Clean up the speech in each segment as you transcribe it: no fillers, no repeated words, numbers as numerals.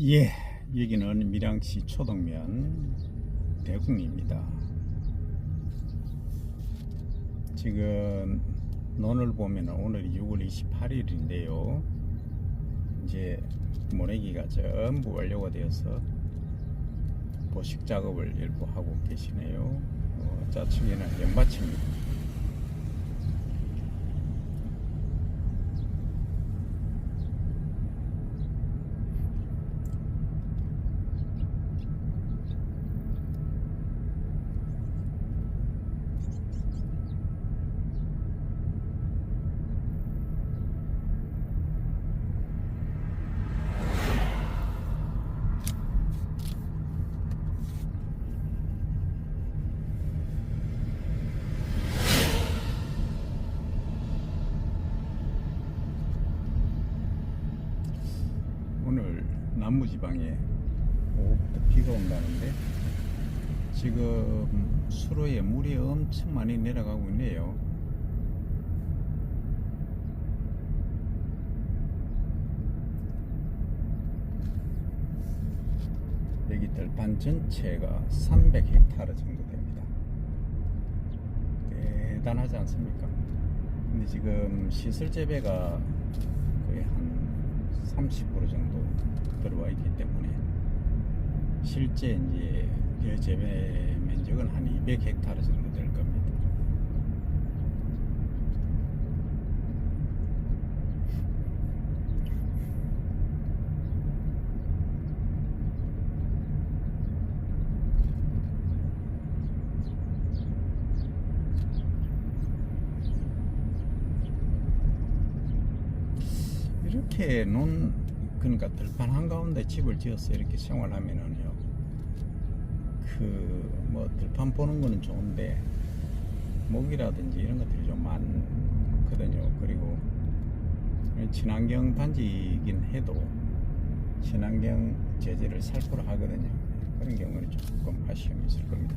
예, 여기는 밀양시 초동면 대궁입니다. 지금 논을 보면 오늘이 6월 28일인데요. 이제 모내기가 전부 완료가 되어서 보식 작업을 일부 하고 계시네요. 좌측에는 연밭입니다. 오늘 남부지방에 오후부터 비가 온다는데 지금 수로에 물이 엄청 많이 내려가고 있네요. 여기 들판 전체가 300헥타르 정도 됩니다. 대단하지 않습니까? 근데 지금 시설 재배가 거의 한 30% 정도 들어와 있기 때문에 실제 이제 재배 면적은 한 200헥타르 정도 될 겁니다. 이렇게 그러니까 들판 한가운데 집을 지어서 이렇게 생활하면은요, 뭐 들판 보는 거는 좋은데 모기라든지 이런 것들이 좀 많거든요. 그리고 친환경 단지이긴 해도 친환경 제재를 살포를 하거든요. 그런 경우는 조금 아쉬움이 있을 겁니다.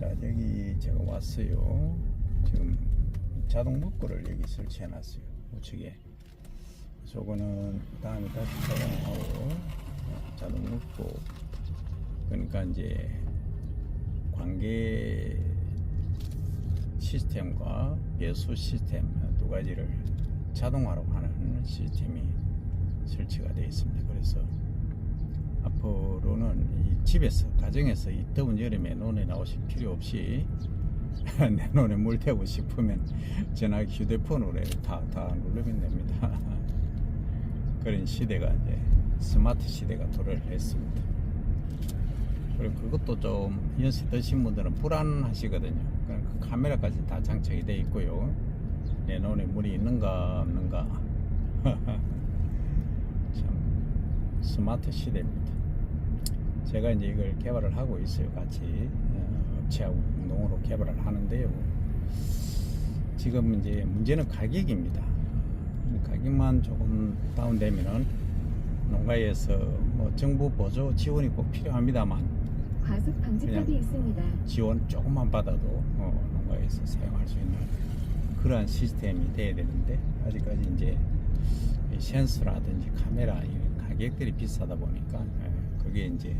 자, 여기 제가 왔어요. 지금 자동 문구를 여기 설치해 놨어요. 우측에. 저거는 다음에 다시 작용하고 자동 문구, 그러니까 이제 관계 시스템과 배수 시스템 두 가지를 자동화로 하는 시스템이 설치가 되어 있습니다. 그래서 앞으로는 이 집에서, 가정에서 이 더운 여름에 논에 나오실 필요 없이 내 논에 물 태우고 싶으면 전화기 휴대폰으로 다 누르면 됩니다. 그런 시대가 이제 스마트 시대가 도래를 했습니다. 그리고 그것도 좀 연세 드신 분들은 불안하시거든요. 그 카메라까지 다 장착이 되어 있고요. 내 논에 물이 있는가 없는가 참 스마트 시대입니다. 제가 이제 이걸 개발을 하고 있어요. 같이 업체하고 공동으로 개발을 하는데요. 지금 이제 문제는 가격입니다. 가격만 조금 다운되면은 농가에서 뭐 정부 보조 지원이 꼭 필요합니다만, 과속 방지턱이 있습니다. 지원 조금만 받아도 농가에서 사용할 수 있는 그러한 시스템이 돼야 되는데, 아직까지 이제 센서라든지 카메라 이런 가격들이 비싸다 보니까 그게 이제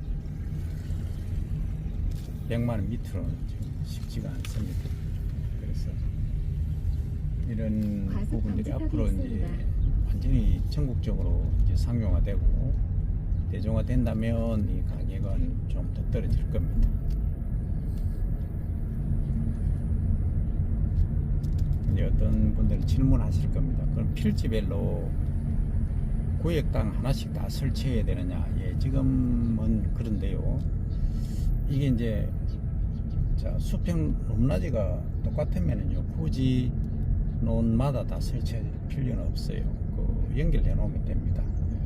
100만 원 밑으로는 쉽지가 않습니다. 그래서 이런 부분들이 앞으로 이제 완전히 전국적으로 이제 상용화되고 대중화된다면 이 가격은 좀 더 떨어질 겁니다. 이제 어떤 분들은 질문하실 겁니다. 그럼 필지별로 구역당 하나씩 다 설치해야 되느냐? 예, 지금은 그런데요. 이게 이제 수평 높낮이가 똑같으면은요, 굳이 논마다 다 설치할 필요는 없어요. 연결해 놓으면 됩니다.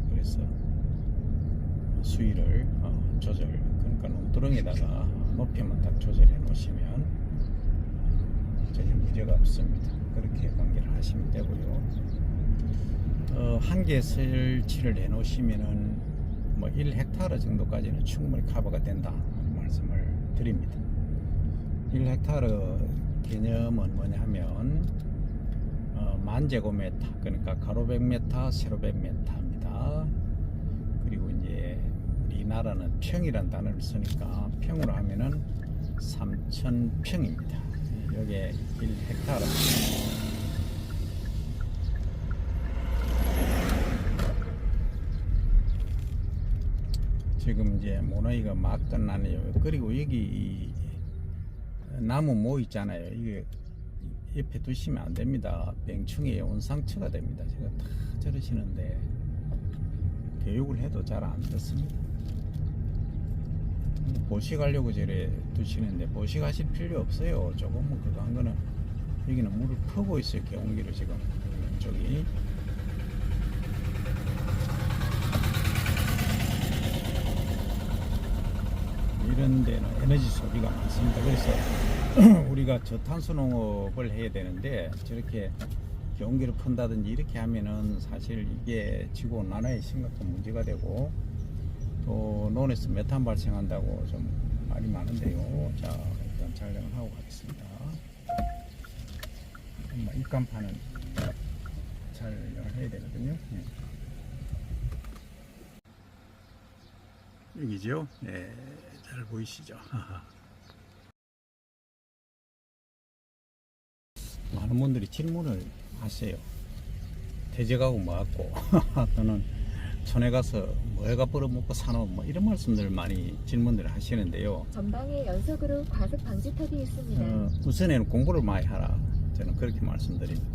그래서 수위를 조절, 그러니까 논두렁에다가 높이만 딱 조절해 놓으시면 전혀 문제가 없습니다. 그렇게 관계를 하시면 되고요. 한 개 설치를 해 놓으시면은 뭐 1헥타르 정도까지는 충분히 커버가 된다 말씀을 드립니다. 1헥타르 개념은 뭐냐 하면 10,000제곱미터, 그러니까 가로 100m, 세로 100m입니다. 그리고 이제 우리나라는 평이란 단어를 쓰니까 평으로 하면은 3,000평입니다. 여기에 1헥타르. 지금 이제 모나이가 막 끝나네요. 그리고 여기 이 나무 모 있잖아요. 이게 옆에 두시면 안 됩니다. 병충해 온상처가 됩니다. 제가 다 저러시는데 교육을 해도 잘 안 듣습니다. 보식하려고 저래 두시는데 보식하실 필요 없어요. 조금은 그거 한 거는 여기는 물을 퍼고 있어요. 개온기로 지금 저기. 이런 데는 에너지 소비가 많습니다. 그래서 우리가 저탄소 농업을 해야 되는데 저렇게 개온기를 푼다든지 이렇게 하면은 사실 이게 지구온난화에 심각한 문제가 되고 또 논에서 메탄 발생한다고 좀 말이 많은데요. 자, 일단 촬영을 하고 가겠습니다. 입간판은 촬영을 해야 되거든요. 네. 여기죠? 네, 잘 보이시죠? 많은 분들이 질문을 하세요. 대적하고 뭐하고 또는 촌에 가서 뭐 해가 벌어먹고 사노 뭐 이런 말씀들 많이 질문들을 하시는데요. 전방에 연속으로 과속 방지턱이 있습니다. 우선에는 공부를 많이 하라. 저는 그렇게 말씀드립니다.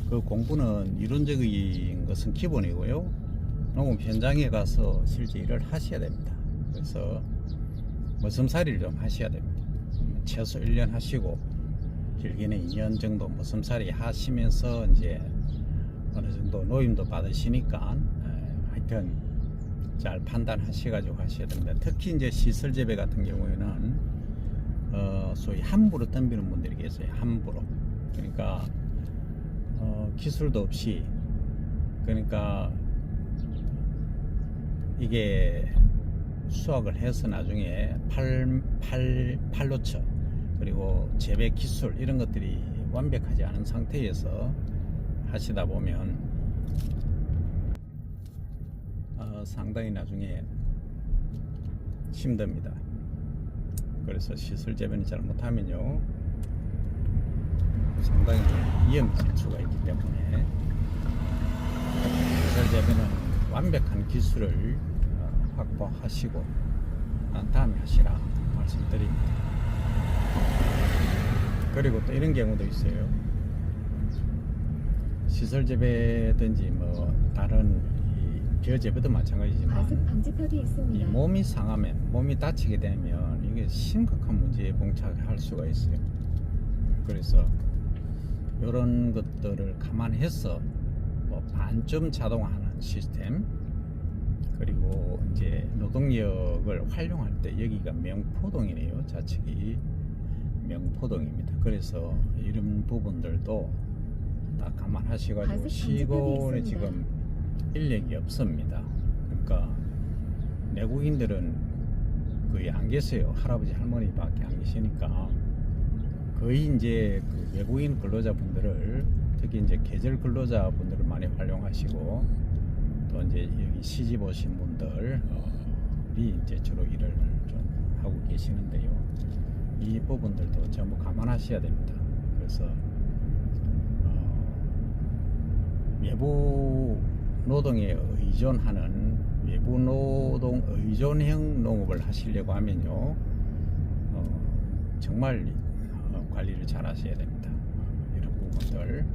그 공부는 이론적인 것은 기본이고요. 농업 현장에 가서 실제 일을 하셔야 됩니다. 그래서 머슴살이를 좀 하셔야 됩니다. 최소 1년 하시고 길게는 2년 정도 머슴살이 하시면서 이제 어느 정도 노임도 받으시니까 하여튼 잘 판단하셔가지고 하셔야 됩니다. 특히 이제 시설 재배 같은 경우에는 소위 함부로 덤비는 분들이 계세요. 함부로. 그러니까 기술도 없이 그러니까 이게 수확을 해서 나중에 팔로처 그리고 재배 기술 이런 것들이 완벽하지 않은 상태에서 하시다 보면 상당히 나중에 힘듭니다. 그래서 시설 재배는 잘못하면요 상당히 위험해질 수가 있기 때문에 시설 재배는 완벽한 기술을 확보하시고 난 다음에 하시라 말씀드립니다. 그리고 또 이런 경우도 있어요. 시설 재배든지 뭐 다른 벼 재배도 마찬가지지만 과속 방지턱이 이 있습니다. 몸이 상하면 몸이 다치게 되면 이게 심각한 문제에 봉착할 수가 있어요. 그래서 이런 것들을 감안해서 뭐 반쯤 자동화하는 시스템 그리고 이제 노동력을 활용할 때 여기가 명포동이네요. 좌측이 명포동입니다. 그래서 이런 부분들도 다 감안하셔가지고 시골에 지금 인력이 없습니다. 그러니까 내국인들은 거의 안 계세요. 할아버지 할머니밖에 안 계시니까 거의 이제 그 외국인 근로자분들을 특히 이제 계절 근로자분들을 많이 활용하시고 또 이제 여기 시집 오신 분들이 이제 주로 일을 좀 하고 계시는데요. 이 부분들도 전부 감안하셔야 됩니다. 그래서 외부 노동에 의존하는 외부 노동 의존형 농업을 하시려고 하면요 정말 관리를 잘 하셔야 됩니다. 이런 부분들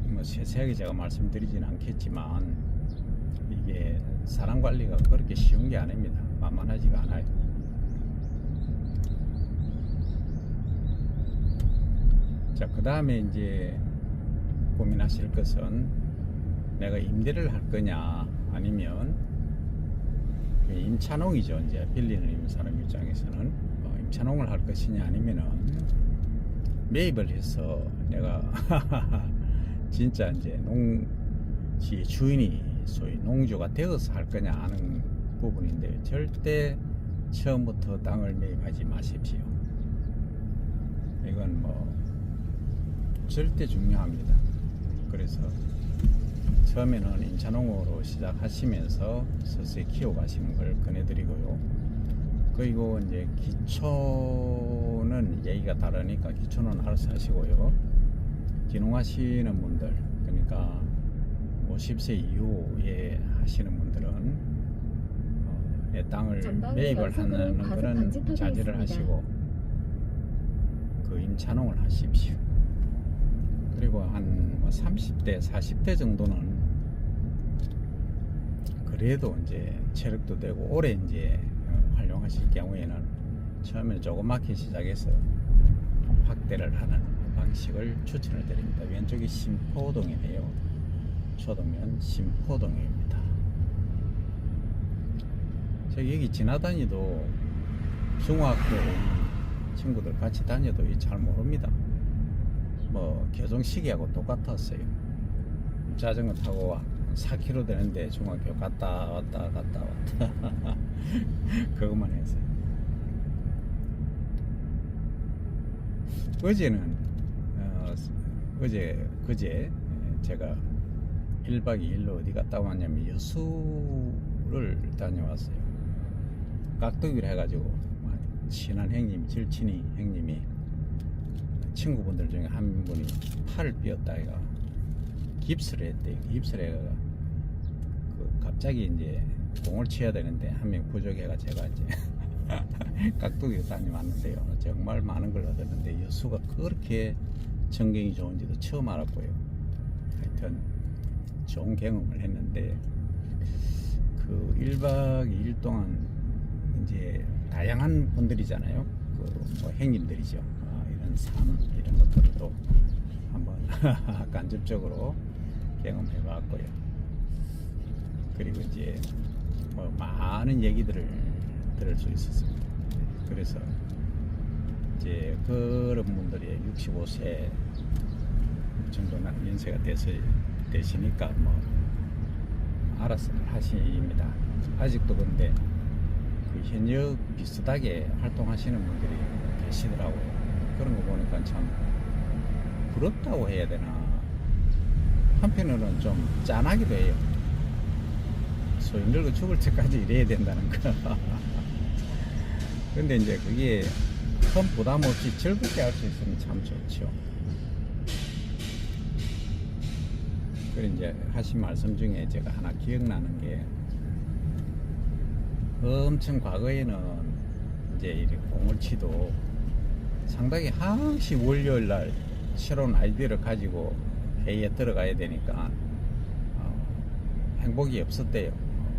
뭐 세세하게 제가 말씀드리진 않겠지만 이게 사람 관리가 그렇게 쉬운 게 아닙니다. 만만하지가 않아요. 자, 그 다음에 이제 고민하실 것은 내가 임대를 할 거냐 아니면 임차농이죠. 이제 빌리는 사람 입장에서는 임차농을 할 것이냐 아니면은 매입을 해서 내가 진짜 이제 농지의 주인이 소위 농주가 되어서 할 거냐 하는 부분인데 절대 처음부터 땅을 매입하지 마십시오. 이건 뭐 절대 중요합니다. 그래서 처음에는 임차농으로 시작하시면서 서서히 키워가시는 걸 권해드리고요. 그리고 이제 기초는 얘기가 다르니까 기초는 알아서 하시고요. 기농하시는 분들, 그러니까 50세 이후에 하시는 분들은 내 땅을 전방에 매입을 연속으로 하는 과속 그런 방지턱이 자제를 있습니다. 하시고 그 임차농을 하십시오. 그리고 한 뭐 30대, 40대 정도는 그래도 이제 체력도 되고 오래 이제 활용하실 경우에는 처음에는 조그맣게 시작해서 확대를 하는 방식을 추천을 드립니다. 왼쪽이 신포동이네요. 초도면 신포동입니다. 저 여기 지나다니도 중학교 친구들 같이 다녀도 잘 모릅니다. 뭐 교정 시기하고 똑같았어요. 자전거 타고 4km 되는데 중학교 갔다 왔다 그것만 했어요. 어제는 그제 제가 1박 2일로 어디 갔다 왔냐면 여수를 다녀왔어요. 깍두기를 해가지고 친한 형님, 절친이 형님이 친구분들 중에 한 분이 팔을 삐었다 아이가 깁스를 했대요. 깁스를 해가 갑자기 이제 공을 쳐야 되는데 한 명 부족해가 제가 이제 깍두기 다녀왔는데요. 정말 많은 걸 얻었는데 여수가 그렇게 전경이 좋은지도 처음 알았고요. 하여튼 좋은 경험을 했는데 그 1박 2일 동안 이제 다양한 분들이잖아요. 뭐 형님들이죠. 이런 삶 이런 것들도 한번 간접적으로 경험해 봤고요. 그리고 이제 뭐 많은 얘기들을 들을 수 있었습니다. 그래서 이제 그런 분들이 65세 정도 연세가 되시니까 뭐 알아서 하십니다. 아직도 근데 그 현역 비슷하게 활동하시는 분들이 계시더라고요. 그런 거 보니까 참 부럽다고 해야 되나, 한편으로는 좀 짠하기도 해요. 소위 늙어 죽을 때까지 일해야 된다는 거. 근데 이제 그게 큰 부담 없이 즐겁게 할 수 있으면 참 좋죠. 그리고 이제 하신 말씀 중에 제가 하나 기억나는 게, 엄청 과거에는 이제 이렇게 공을 치도 상당히 항시 월요일 날 새로운 아이디어를 가지고 회의에 들어가야 되니까 행복이 없었대요.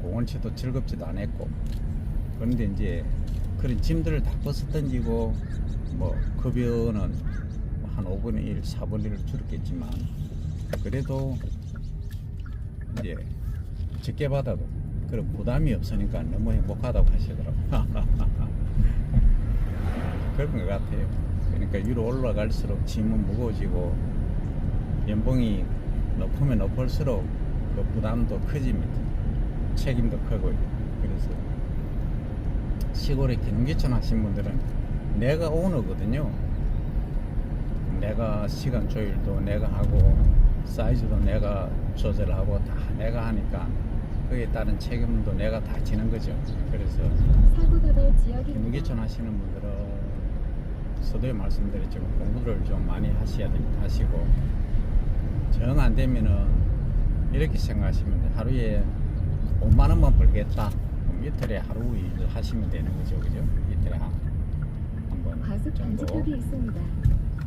공을 치도 즐겁지도 않았고. 그런데 이제 그런 짐들을 다 벗어 던지고 뭐 급여는 한 5분의 1, 4분의 1을 줄였겠지만 그래도 이제 적게 받아도 그런 부담이 없으니까 너무 행복하다고 하시더라고요. 그런 것 같아요. 그러니까 위로 올라갈수록 짐은 무거워지고 연봉이 높으면 높을수록 그 부담도 커집니다. 책임도 크고요. 그래서 시골에 기농기촌 하신 분들은 내가 오너거든요. 내가 시간 조율도 내가 하고 사이즈도 내가 조절하고 다 내가 하니까 그에 따른 책임도 내가 다 지는 거죠. 그래서 사고도로 지역입니다. 기농기촌 하시는 분들은 서두에 말씀드렸지만 공부를 좀 많이 하시고 정 안 되면은 이렇게 생각하시면 돼. 하루에 5만 원만 벌겠다. 그럼 이틀에 하루 일을 하시면 되는 거죠. 그죠? 이틀에 한 번 과속 정도 방지턱이 있습니다.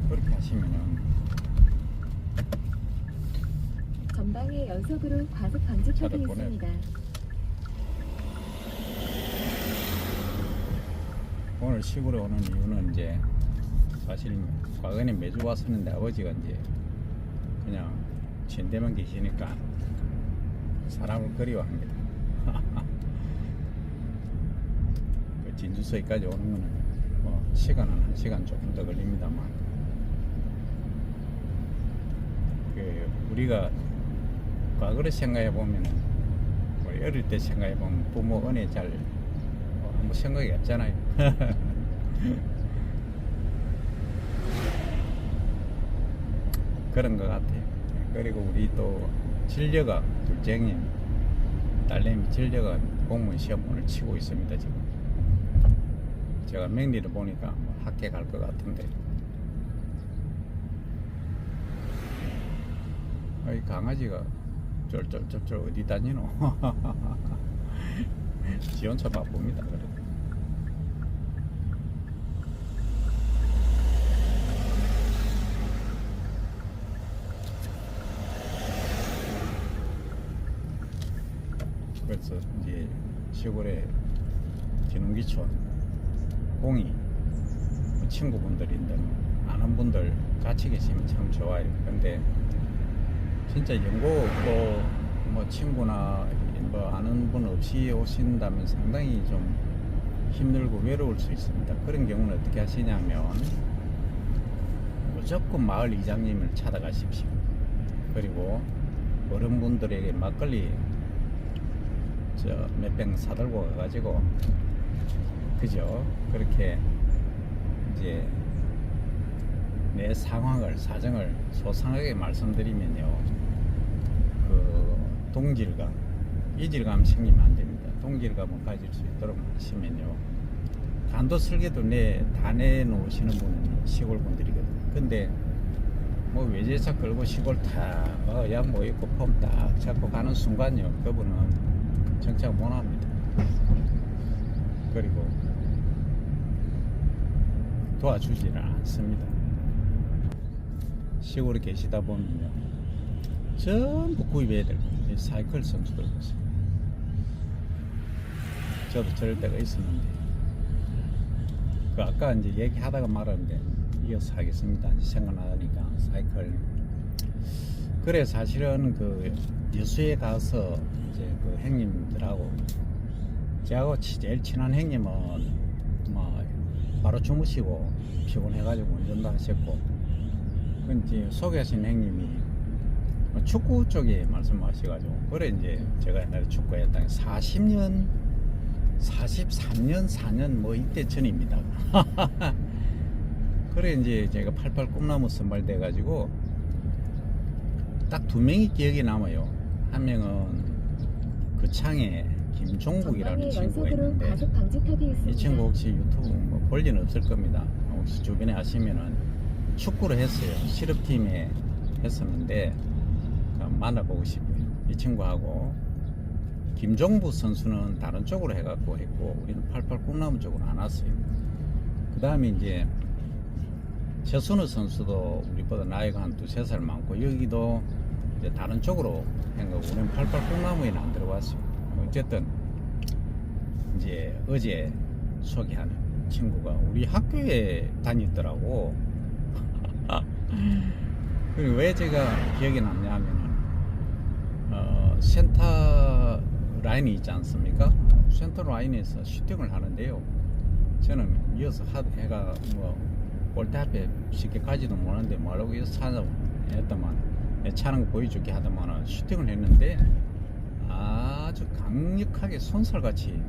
그렇게 하시면은 전방에 연속으로 과속 방지턱이 차를 보내요. 있습니다. 오늘 시골에 오는 이유는 이제 사실 과거에는 매주 왔었는데 아버지가 이제 그냥 진대만 계시니까 사람을 그리워합니다. 그 진주서까지 오는 거는 뭐 시간은 1시간 조금 더 걸립니다만 그 우리가 과거를 생각해 보면 우리 어릴 때 생각해 보면 부모 은혜 잘 아무 생각이 없잖아요. 그런 것 같아요. 그리고 우리 또 진료가 둘째 형님 딸내미 진료가 공무원 시험 오늘 치고 있습니다. 지금 제가 맹리를 보니까 뭐 학교 갈 것 같은데 이 강아지가 쫄쫄쫄쫄 어디 다니노? 지원차 바쁩니다. 그래도. 그래서 이제 시골에 기농기촌 공이 뭐 친구분들인데 아는 분들 같이 계시면 참 좋아요. 근데 진짜 연고 없고 뭐 친구나 뭐 아는 분 없이 오신다면 상당히 좀 힘들고 외로울 수 있습니다. 그런 경우는 어떻게 하시냐면 무조건 마을 이장님을 찾아가십시오. 그리고 어른분들에게 막걸리 몇 병 사들고 가가지고 그죠? 그렇게 이제 내 상황을 사정을 소상하게 말씀드리면요, 그 동질감, 이질감 생기면 안 됩니다. 동질감을 가질 수 있도록 하시면요, 간도 설계도 다 내놓으시는 분은 시골 분들이거든요. 근데 뭐 외제차 끌고 시골 뭐 있고 폼 딱 잡고 가는 순간요, 그분은 정착 못합니다. 그리고 도와주지는 않습니다. 시골에 계시다 보면요, 전부 구입해야 될 거예요. 사이클 선수들 보세요. 저도 저럴 때가 있었는데, 그 아까 이제 얘기하다가 말았는데 이어서 하겠습니다. 이제 생각나니까 사이클. 그래 사실은 그 여수에 가서 이제 그 형님들하고 저하고 제일 친한 형님은 뭐 바로 주무시고 피곤해가지고 운전도 하셨고, 그 이제 소개하신 형님이 축구 쪽에 말씀하셔가지고, 그래 이제 제가 옛날에 축구했던 40년 43년 4년 뭐 이때 전입니다. 그래 이제 제가 88 꿈나무 선발돼 가지고 딱 두 명이 기억이 남아요. 한 명은 그 창에 김종국이라는 친구가 있는데, 이 친구 혹시 유튜브 뭐 볼 일은 없을 겁니다. 혹시 주변에 아시면은 축구를 했어요. 실업팀에 했었는데 만나보고 싶어요. 이 친구하고 김종부 선수는 다른 쪽으로 해갖고 했고, 우리는 88 꿈나무 쪽으로 안 왔어요. 그 다음에 이제 최순우 선수도 우리보다 나이가 한 2-3살 많고, 여기도 이제 다른 쪽으로 한 거고, 우리는 88 꿈나무에는 안 들어갔어요. 어쨌든 이제 어제 소개하는 친구가 우리 학교에 다니더라고. 그리고 왜 제가 기억이 남냐면은 센터 라인이 있지 않습니까? 센터 라인에서 슈팅을 하는데요, 저는 이어서 해가 뭐 골대 앞에 쉽게 가지도 못하는데 뭐라고 이어서 찾아했더만, 차는 거 보여주게 하더만 슈팅을 했는데 아주 강력하게 손살같이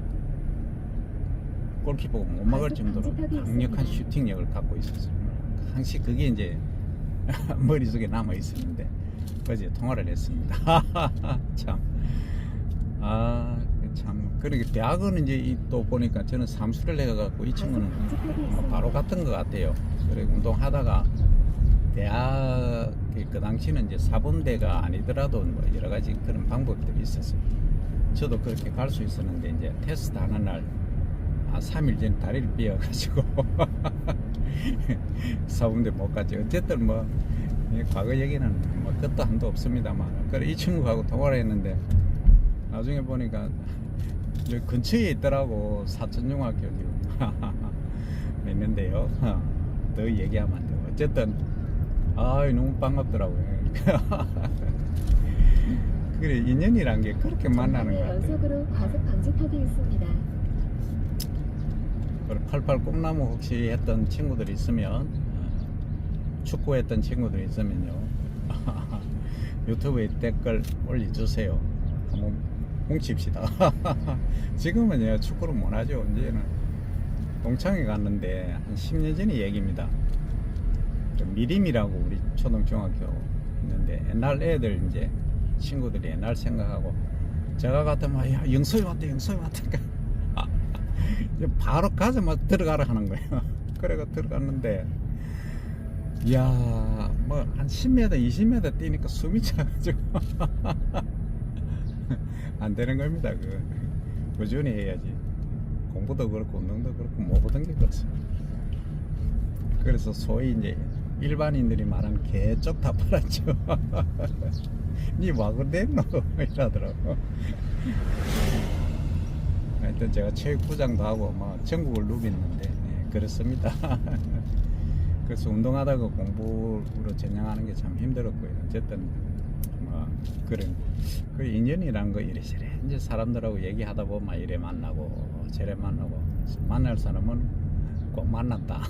골키퍼가 못 막을 정도로 강력한 슈팅력을 갖고 있었어요. 항상 그게 이제 머릿속에 남아 있었는데 어제 통화를 했습니다. 참. 그러니까 대학은 이제 또 보니까 저는 삼수를 해가지고 이 친구는 바로 갔던 것 같아요. 그래 운동하다가 대학 그 당시는 이제 사범대가 아니더라도 뭐 여러 가지 그런 방법들이 있었어요. 저도 그렇게 갈 수 있었는데 이제 테스트 하는 날 3일 전에 다리를 삐어가지고 사범대 못 갔지. 어쨌든 뭐 과거 얘기는 뭐 끝도 한도 없습니다만, 그래 이 친구하고 통화를 했는데 나중에 보니까 여기 근처에 있더라고. 사천중학교 있는데요. 더 얘기하면 안 돼요. 어쨌든 너무 반갑더라고요. 그래 인연이란 게 그렇게 만나는 것 같아요. 연속으로 과속 방지턱이 있습니다. 88 꿈나무 혹시 했던 친구들이 있으면, 축구했던 친구들이 있으면요, 유튜브에 댓글 올려주세요. 한번 뭉칩시다. 지금은 축구를 못하죠. 이제는 동창회 갔는데 한 10년 전의 얘기입니다. 미림이라고 우리 초등중학교 있는데, 옛날 애들 이제 친구들이 옛날 생각하고 제가 같으면 야 영서이 왔다 영서이 왔다 이제 바로 가자마자 들어가라 하는 거예요. 그래가 들어갔는데 이야 뭐 한 10m 20m 뛰니까 숨이 차가지고 안 되는 겁니다. 꾸준히 해야지. 공부도 그렇고 운동도 그렇고 모든 게 그렇습니다. 그래서 소위 이제 일반인들이 말하는 개쪽 다 팔았죠. 니 와그랬노 이러더라고. 하여튼 제가 체육부장도 하고 뭐 전국을 누비는데 그렇습니다. 그래서 운동하다가 공부로 전향하는 게 참 힘들었고요. 어쨌든 뭐 그런 그 인연이란 거 이래저래 이제 사람들하고 얘기하다 보면 이래 만나고 저래 만나고 만날 사람은 꼭 만났다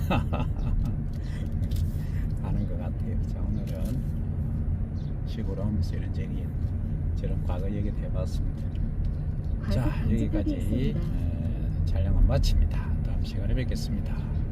하는 것 같아요. 자 오늘은 시골 하면서 이런 얘기 저런 과거 얘기도 해봤습니다. 자 과속 방지턱이 여기까지 있습니다. 촬영은 마칩니다. 다음 시간에 뵙겠습니다.